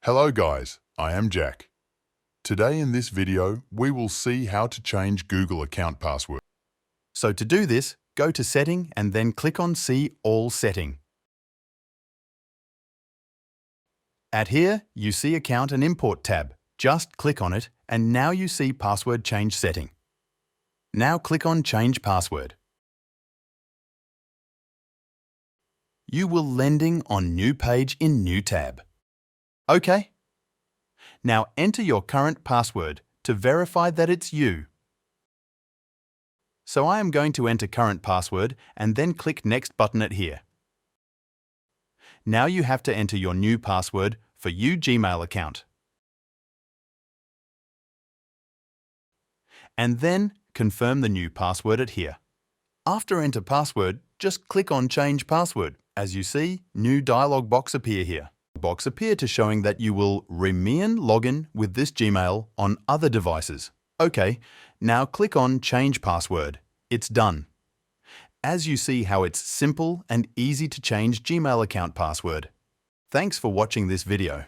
Hello guys, I am Jack. Today in this video, we will see how to change Google account password. So to do this, go to Setting and then click on See All Setting. At here, you see Account and Import tab. Just click on it and now you see Password Change Setting. Now click on Change Password. You will landing on New Page in New tab. OK. Now enter your current password to verify that it's you. So I am going to enter current password and then click Next button at here. Now you have to enter your new password for your Gmail account. And then confirm the new password at here. After enter password, just click on Change Password. As you see, new dialog box appear here. Box appear to showing that you will remain login with this Gmail on other devices. OK, now click on Change Password. It's done. As you see how it's simple and easy to change Gmail account password. Thanks for watching this video.